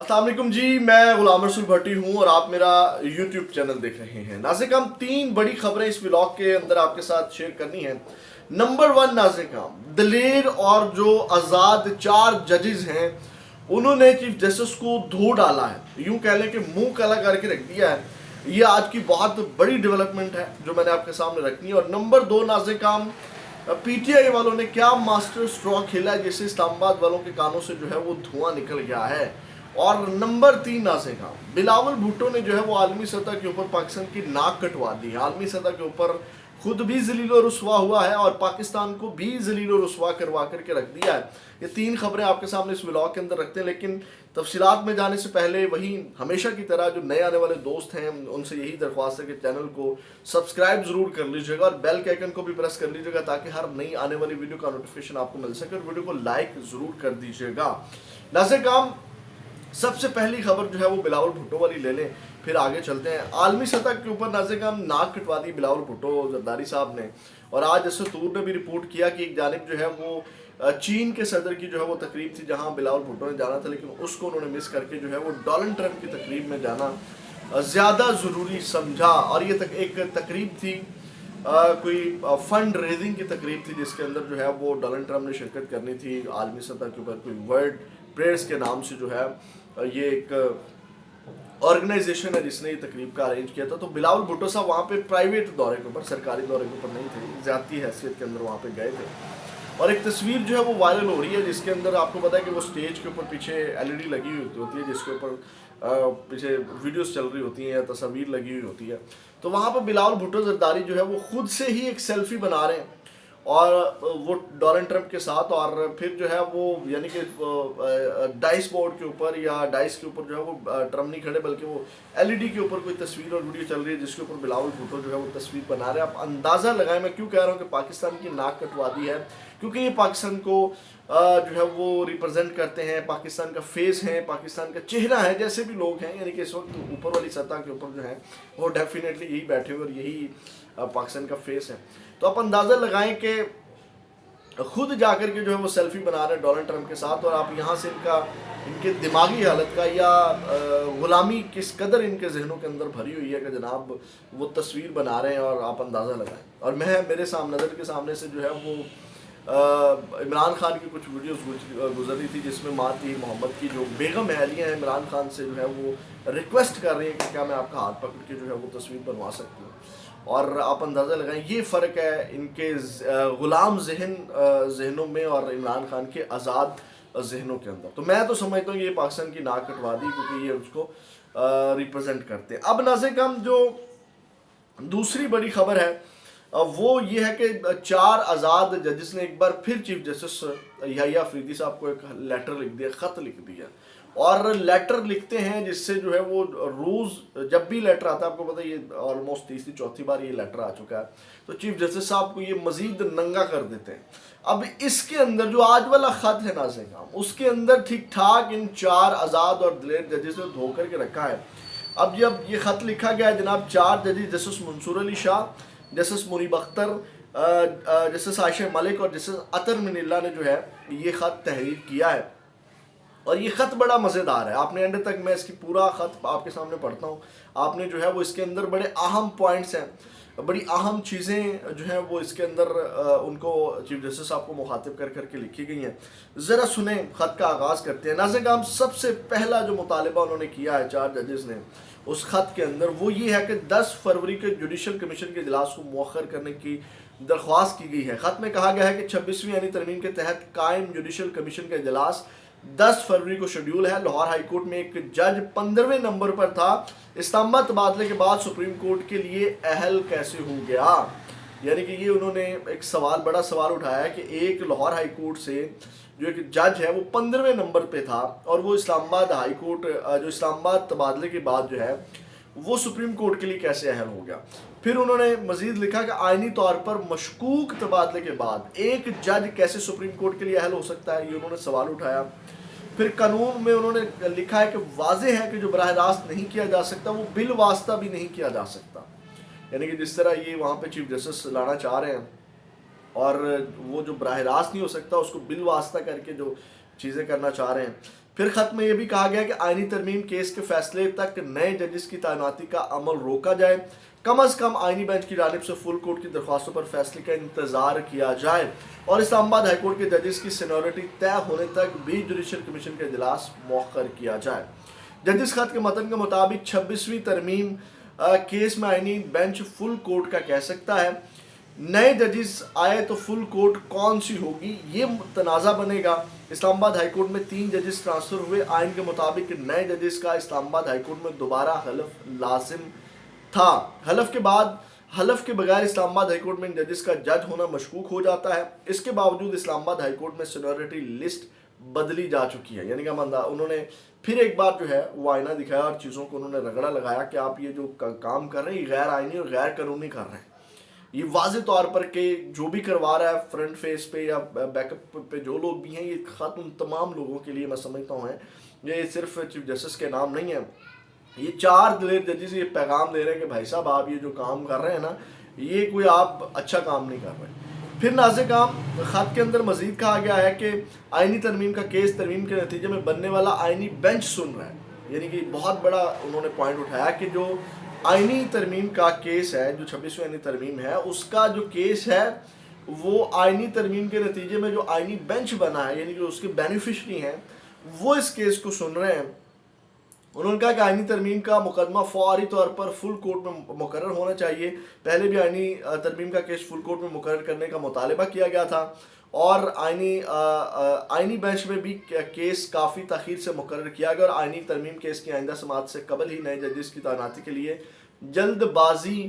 अस्सलाम वालेकुम जी, मैं गुलाम रसूल भट्टी हूँ और आप मेरा YouTube चैनल देख रहे हैं। नाज़िर काम, 3 बड़ी खबरें इस व्लॉग के अंदर आपके साथ शेयर करनी है। नंबर 1, नाज़िर काम, दलेर और जो आज़ाद 4 जजेस हैं उन्होंने चीफ जस्टिस को धो डाला है, यूँ कह लें कि मुंह काला करके रख दिया है। ये आज की बहुत बड़ी डेवलपमेंट है जो मैंने आपके सामने रखनी है। और नंबर 2, नाज़िर काम, पीटीआई वालों ने क्या मास्टर स्ट्रोक खेला है जिससे इस्लामाबाद वालों के कानों से जो है वो धुआं निकल गया है। और नंबर 3, नाज़िर खान, बिलावल भुट्टो ने जो है वो आलमी सतह के ऊपर पाकिस्तान की नाक कटवा दी है। आलमी सतह के ऊपर खुद भी जलील और रुसवा हुआ है और पाकिस्तान को भी जलील और रुसवा करवा करके रख दिया है। ये 3 खबरें आपके सामने इस व्लॉग के अंदर रखते हैं, लेकिन तफसीलात में जाने से पहले वही हमेशा की तरह जो नए आने वाले दोस्त हैं उनसे यही दरख्वास्त है कि चैनल को सब्सक्राइब ज़रूर कर लीजिएगा और बेल के आइकन को भी प्रेस कर लीजिएगा ताकि हर नई आने वाली वीडियो का नोटिफिकेशन आपको मिल सके। और वीडियो को लाइक ज़रूर कर दीजिएगा। नाज़िर काम, सबसे पहली खबर जो है वो बिलावल भुट्टो वाली ले लें, फिर आगे चलते हैं। आलमी सतह के ऊपर नाज़िर काम नाक कटवा दी बिलावल भुट्टो जरदारी साहब ने। और आज जैसे तूर ने भी रिपोर्ट किया कि एक जानिब जो है वो चीन के सदर की जो है वो तकरीब थी जहां बिलावल भुट्टो ने जाना था, लेकिन उसको उन्होंने मिस करके जो है वो डोनाल्ड ट्रंप की तकरीब में जाना ज़्यादा ज़रूरी समझा। और ये एक तकरीब थी, कोई फंड रेजिंग की तकरीब थी जिसके अंदर जो है वो डोनाल्ड ट्रंप ने शिरकत करनी थी। आलमी सतह के ऊपर कोई वर्ल्ड प्रेयर्स के नाम से जो है ये एक ऑर्गेनाइजेशन है जिसने ये तकरीब का अरेंज किया था। तो बिलावल भुट्टो साहब वहाँ पे प्राइवेट दौरे के ऊपर, सरकारी दौरे के ऊपर नहीं थे, ज़्यादती हैसियत के अंदर वहाँ पे गए थे। और एक तस्वीर जो है वो वायरल हो रही है जिसके अंदर आपको पता है कि वो स्टेज के ऊपर पीछे एलईडी लगी हुई होती है जिसके ऊपर पीछे वीडियोस चल रही होती हैं या तस्वीर लगी हुई होती है। तो वहाँ पर बिलावल भुट्टो जरदारी जो है वो खुद से ही एक सेल्फी बना रहे हैं और वो डोनाल्ड ट्रंप के साथ। और फिर जो है वो यानी कि डाइस बोर्ड के ऊपर या डाइस के ऊपर जो है वो ट्रंप नहीं खड़े बल्कि वो एलईडी के ऊपर कोई तस्वीर और वीडियो चल रही है जिसके ऊपर बिलावल भुट्टो जो है वो तस्वीर बना रहे हैं। आप अंदाज़ा लगाएं मैं क्यों कह रहा हूँ कि पाकिस्तान की नाक कटवा दी है, क्योंकि ये पाकिस्तान को जो है वो रिप्रेजेंट करते हैं, पाकिस्तान का फेस है, पाकिस्तान का चेहरा है, जैसे भी लोग हैं। यानी कि इस वक्त ऊपर वाली सतह के ऊपर जो है वो डेफिनेटली यही बैठे हुए और यही पाकिस्तान का फेस है। तो आप अंदाज़ा लगाएं कि खुद जाकर के जो है वो सेल्फी बना रहे हैं डोनाल्ड ट्रंप के साथ। और आप यहाँ से इनके दिमागी हालत का या गुलामी किस कदर इनके जहनों के अंदर भरी हुई है कि जनाब वो तस्वीर बना रहे हैं और आप अंदाज़ा लगाएं। और मेरे नज़र के सामने से जो है वो इमरान खान की कुछ वीडियोस गुजर रही थी जिसमें माती मोहम्मद की जो बेगम अहलिया हैं इमरान खान से जो है वो रिक्वेस्ट कर रही है कि क्या मैं आपका हाथ पकड़ के जो है वो तस्वीर बनवा सकती हूँ। और आप अंदाज़ा लगाएं ये फ़र्क है इनके ग़ुलाम जहनों में और इमरान खान के आज़ाद जहनों के अंदर। तो मैं तो समझता हूँ ये पाकिस्तान की नाक कटवा दी क्योंकि ये उसको रिप्रेजेंट करते हैं। अब नाज़िर काम, जो दूसरी बड़ी खबर है वो ये है कि 4 आज़ाद जजेस ने एक बार फिर चीफ जस्टिस याहिया अफरीदी साहब को एक लेटर लिख दिया, ख़त लिख दिया। और लेटर लिखते हैं जिससे जो है वो रोज़ जब भी लेटर आता है, आपको पता है ये ऑलमोस्ट तीसरी चौथी बार ये लेटर आ चुका है, तो चीफ जस्टिस साहब को ये मज़ीद नंगा कर देते हैं। अब इसके अंदर जो आज वाला ख़त है नाज़िर काम, उसके अंदर ठीक ठाक इन 4 आज़ाद और दलेर जजेस ने धो कर के रखा है। अब जब ये ख़त लिखा गया है जनाब 4 जजेस justice Mansoor Ali Shah, justice Munib Akhtar, justice Ayesha Malik और जस्टिस अतर मिनिल्ला ने जो है ये ख़त तहरीर किया है। और ये ख़त बड़ा मज़ेदार है, आपने एंड तक, मैं इसकी पूरा ख़त आपके सामने पढ़ता हूँ। आपने जो है वो इसके अंदर बड़े अहम पॉइंट्स हैं, बड़ी अहम चीज़ें जो हैं वो इसके अंदर उनको चीफ जस्टिस साहब को मुखातिब कर करके लिखी गई हैं। ज़रा सुने, ख़त का आगाज़ करते हैं। नाज़िर काम, सबसे पहला जो मुतालबा उन्होंने किया है 4 जजेस ने उस ख़त के अंदर वो ये है कि 10 फरवरी के जुडिशल कमीशन के इजलास को मौखर करने की दरख्वास्त की गई है। ख़त में कहा गया है कि 26वीं यानी तरमीम के तहत कायम जुडिशल कमीशन का इजलास 10 फरवरी को शेड्यूल है। लाहौर हाई कोर्ट में एक जज 15वें नंबर पर था। इस्लामाबाद तबादले के बाद सुप्रीम कोर्ट के लिए अहल कैसे हो गया? यानी कि ये उन्होंने एक बड़ा सवाल उठाया है कि एक लाहौर हाई कोर्ट से जो एक जज है वो 15वें नंबर पे था और वो इस्लामाबाद हाई कोर्ट जो इस्लामाबाद तबादले के बाद जो है वो सुप्रीम कोर्ट के लिए कैसे अहल हो गया। फिर उन्होंने मजीद लिखा कि आइनी तौर पर मशकूक तबादले के बाद एक जज कैसे सुप्रीम कोर्ट के लिए अहल हो सकता है, ये उन्होंने सवाल उठाया। फिर कानून में उन्होंने लिखा है कि वाज़ेह है कि जो बराह रास्त नहीं किया जा सकता वो बिल वास्ता भी नहीं किया जा सकता। यानी कि जिस तरह ये वहाँ पे चीफ जस्टिस लाना चाह रहे हैं और वो जो बराह रास्त नहीं हो सकता उसको बिल वास्ता करके जो चीज़ें करना चाह रहे हैं। फिर खत में यह भी कहा गया कि आईनी तरमीम केस के फैसले तक नए जजेस की तैनाती का अमल रोका जाए, कम अज कम आईनी बेंच की जानिब से फुल कोर्ट की दरख्वास्तों पर फैसले का इंतजार किया जाए और इस्लामाबाद हाई कोर्ट के जजेस की सीनियरिटी तय होने तक भी जुडिशल कमीशन का इजलास मौखर किया जाए। जजेस खत के मतन के मुताबिक 26वीं तरमीम केस में आईनी बेंच फुल कोर्ट का कह सकता है। नए जजेस आए तो फुल कोर्ट कौन सी होगी, ये तनाज़ा बनेगा। इस्लामाबाद हाई कोर्ट में 3 जजेस ट्रांसफ़र हुए। आइन के मुताबिक नए जजेस का इस्लामाबाद हाई कोर्ट में दोबारा हलफ लाजिम था। हलफ के बगैर इस्लामाबाद हाई कोर्ट में जजेस का जज होना मशकूक हो जाता है। इसके बावजूद इस्लामाबाद हाई कोर्ट में सीनियरिटी लिस्ट बदली जा चुकी है, यानी कि उन्होंने फिर एक बार जो है वो आईना दिखाया और चीज़ों को उन्होंने रगड़ा लगाया कि आप ये जो काम कर रहे हैं ये गैर आईनी और गैर कानूनी कर रहे हैं। ये वाज़े तौर पर कि जो भी करवा रहा है फ्रंट फेस पे या बैकअप पे जो लोग भी हैं, ये ख़त उन तमाम लोगों के लिए मैं समझता हूँ है, ये सिर्फ चीफ जस्टिस के नाम नहीं है। ये 4 दिलेर जजेस ये पैगाम दे रहे हैं कि भाई साहब आप ये जो काम कर रहे हैं ना, ये कोई आप अच्छा काम नहीं कर रहे। फिर नाज़-ए-काम ख़त के अंदर मज़ीद कहा गया है कि आइनी तरमीम का केस तरमीम के नतीजे में बनने वाला आइनी बेंच सुन रहा है, यानी कि बहुत बड़ा उन्होंने पॉइंट उठाया कि जो आइनी तरमीम का केस है, जो 26वीं आइनी तरमीम है, उसका जो केस है वो आइनी तरमीम के नतीजे में जो आइनी बेंच बना है, यानी कि उसके बेनिफिशरी हैं, वो इस केस को सुन रहे हैं। उन्होंने कहा कि आइनी तरमीम का मुकदमा फौरी तौर पर फुल कोर्ट में मुकर्रर होना चाहिए। पहले भी आइनी तरमीम का केस फुल कोर्ट में मुकर्रर करने का मुतालबा किया गया था और आइनी बेंच में भी केस काफ़ी तख़ीर से मुकर्रर किया गया और आइनी तरमीम केस की आइंदा समात से कबल ही नए जजेस की तैनाती के लिए जल्दबाजी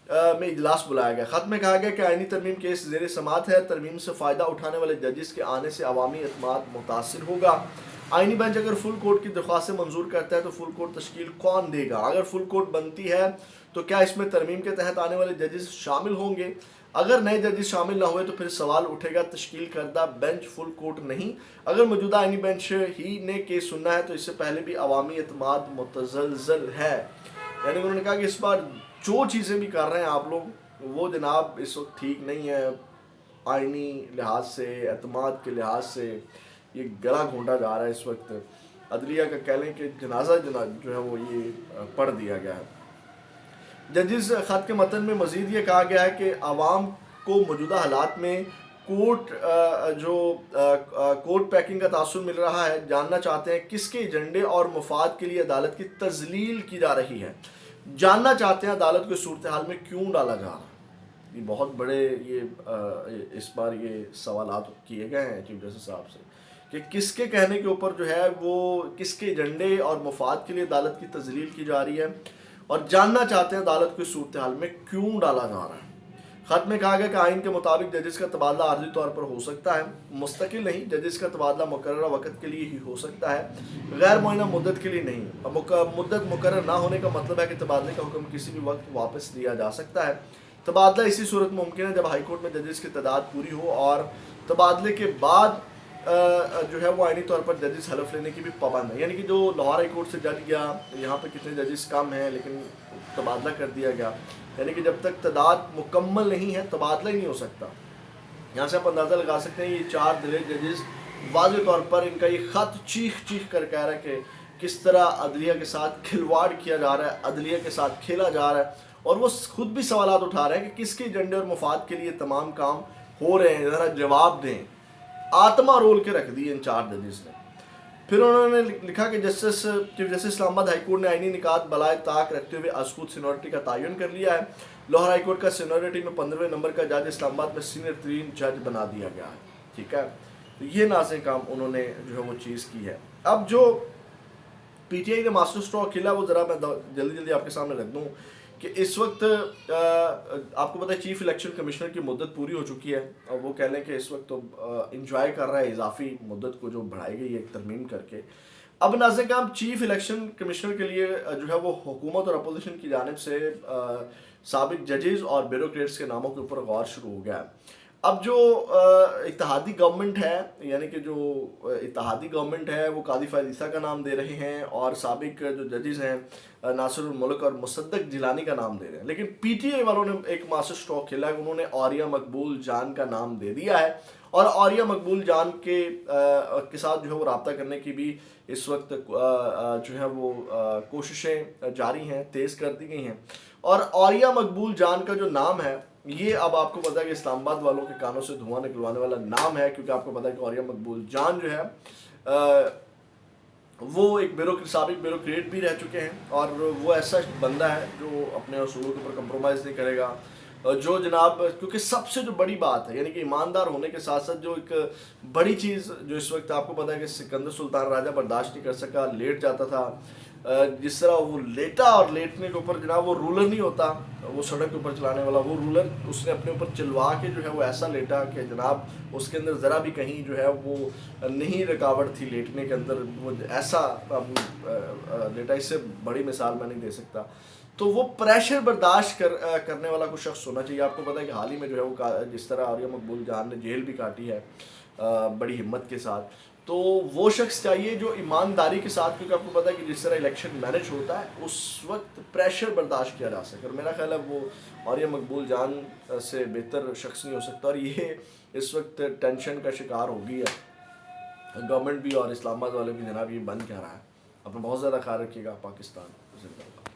में इजलास बुलाया गया। ख़त में कहा गया कि आइनी तरमीम केस ज़ेर समात है। तरमीम से फ़ायदा उठाने वाले जजेस के आने से अवामी एतमाद मुतासिर होगा। आइनी बेंच अगर फुल कोर्ट की दरख्वास्त मंजूर करता है तो फुल कोर्ट तश्कील कौन देगा? अगर फुल कोर्ट बनती है तो क्या इसमें तरमीम के तहत आने वाले जजेस शामिल होंगे? अगर नए जजेस शामिल ना हुए तो फिर सवाल उठेगा तश्कील करदा बेंच फुल कोर्ट नहीं। अगर मौजूदा आइनी बेंच ही ने केस सुनना है तो इससे पहले भी अवामी एतमाद मुतज़लज़ल है। यानी उन्होंने कहा कि इस बार जो चीज़ें भी कर रहे हैं आप लोग, वो जनाब इस वक्त ठीक नहीं है। आइनी लिहाज से, एतमाद के लिहाज से ये गला घोंटा जा रहा है इस वक्त। अदलिया का कह लें कि जनाजा जो है वो ये पढ़ दिया गया है। जजेस ख़त के मतन में मज़ीद ये कहा गया है कि आवाम को मौजूदा हालात में कोर्ट पैकिंग का तासुर मिल रहा है, जानना चाहते हैं किसके एजेंडे और मुफाद के लिए अदालत की तजलील की जा रही है, जानना चाहते हैं अदालत को सूरत हाल में क्यों डाला जा रहा है। ये बहुत बड़े इस बार ये सवालात किए गए हैं चीफ जस्टिस साहब से कि किसके कहने के ऊपर जो है वो किसके एजेंडे और मुफाद के लिए अदालत की तजलील की जा रही है और जानना चाहते हैं अदालत को सूरत हाल में क्यों डाला जा रहा है। ख़त में कहा गया कि आइन के मुताबिक जजेस का तबादला आर्जी तौर पर हो सकता है, मुस्तकिल नहीं। जजेस का तबादला मुकर्ररा वक़्त के लिए ही हो सकता है, गैर मुअय्यना मुद्दत के लिए नहीं। मुद्दत मुकर्रर ना होने का मतलब है कि तबादले का हुक्म किसी भी वक्त वापस लिया जा सकता है। तबादला इसी सूरत मुमकिन है जब हाई कोर्ट में जजेस की तादाद पूरी हो और तबादले के बाद जो है वो आइनी तौर पर जजेस हलफ लेने की भी पाबंद है। यानी कि जो लाहौर हाई कोर्ट से जज गया, यहाँ पे कितने जजेस कम हैं लेकिन तबादला कर दिया गया, यानी कि जब तक तादाद मुकम्मल नहीं है तबादला ही नहीं हो सकता। यहाँ से आप अंदाज़ा लगा सकते हैं ये 4 दिलेर जजेस वाज़ेह तौर पर इनका ये ख़त चीख कर कह रहा है कि किस तरह अदलिया के साथ खिलवाड़ किया जा रहा है, अदलिया के साथ खेला जा रहा है और वो खुद भी सवालात उठा रहे हैं कि किसके एजेंडे और मुफाद के लिए तमाम काम हो रहे हैं, ज़रा जवाब दें। आत्मा रोल के रख दी इन 4 जजेस ने। फिर उन्होंने लिखा कि chief justice Islamabad high court ने आइनी निकात बलाए ताक रखते हुए अस्कूत सीनियरिटी का तयन कर लिया है। लाहौर हाई कोर्ट का सीनियरिटी में 15वें नंबर का जज इस्लामाबाद में सीनियर तरीन जज बना दिया गया है। ठीक है, तो ये नाज़-ए-काम उन्होंने जो है वो चीज़ की है। अब जो PTI ने मास्टर स्ट्रोक खेला वो ज़रा मैं जल्दी आपके सामने रख दूँ कि इस वक्त आपको पता है चीफ इलेक्शन कमिश्नर की मुद्दत पूरी हो चुकी है और वो कह लें कि इस वक्त तो इंजॉय कर रहा है इजाफी मुद्दत को जो बढ़ाई गई है एक तरमीम करके। अब नाज़-ए-काम चीफ इलेक्शन कमिश्नर के लिए जो है वो हुकूमत और अपोजिशन की जानिब से साबिक जजेस और ब्यूरोक्रेट्स के नामों के ऊपर गौर शुरू हो गया है। اب جو اتحادی گورنمنٹ ہے، یعنی کہ جو اتحادی گورنمنٹ ہے وہ قاضی فائز عیسیٰ کا نام دے رہے ہیں، اور سابق جو ججز ہیں ناصر الملک اور مصدق جیلانی کا نام دے رہے ہیں، لیکن پی ٹی آئی والوں نے ایک ماسٹر اسٹروک کھیلا ہے، انہوں نے عوریہ مقبول جان کا نام دے دیا ہے، اور عوریہ مقبول جان کے ساتھ جو ہے وہ رابطہ کرنے کی بھی اس وقت جو ہے وہ کوششیں جاری ہیں، تیز کر دی گئی ہیں. اور عوریہ مقبول جان کا جو نام ہے یہ اب آپ کو پتا ہے کہ اسلام آباد والوں کے کانوں سے دھواں نکلوانے والا نام ہے، کیونکہ آپ کو پتا ہے کہ عوریہ مقبول جان جو ہے وہ ایک سابق بیوروکریٹ بھی رہ چکے ہیں، اور وہ ایسا بندہ ہے جو اپنے اصولوں کے اوپر کمپرومائز نہیں کرے گا، جو جناب کیونکہ سب سے جو بڑی بات ہے یعنی کہ ایماندار ہونے کے ساتھ ساتھ جو ایک بڑی چیز جو اس وقت آپ کو پتا ہے کہ سکندر سلطان راجہ برداشت نہیں کر سکا، لیٹ جاتا تھا، جس طرح وہ لیٹا، اور لیٹنے کے اوپر جناب وہ رولر نہیں ہوتا وہ سڑک کے اوپر چلانے والا، وہ رولر اس نے اپنے اوپر چلوا کے جو ہے وہ ایسا لیٹا کہ جناب اس کے اندر ذرا بھی کہیں جو ہے وہ نہیں رکاوٹ تھی لیٹنے کے اندر، وہ ایسا لیٹا، اس سے بڑی مثال میں نہیں دے سکتا. تو وہ پریشر برداشت کرنے والا کوئی شخص ہونا چاہیے. آپ کو پتا ہے کہ حال ہی میں جو ہے وہ جس طرح عوریہ مقبول جان نے جیل بھی کاٹی ہے بڑی ہمت کے ساتھ، تو وہ شخص چاہیے جو ایمانداری کے ساتھ، کیونکہ آپ کو پتا ہے کہ جس طرح الیکشن مینج ہوتا ہے اس وقت پریشر برداشت کیا جا سکے، اور میرا خیال ہے وہ عوریہ مقبول جان سے بہتر شخص نہیں ہو سکتا. اور یہ اس وقت ٹینشن کا شکار ہو گئی ہے گورنمنٹ بھی اور اسلام آباد والے بھی، جناب یہ بن کیا رہا ہے. اپنا بہت زیادہ خیال رکھیے گا. پاکستان زندہ باد.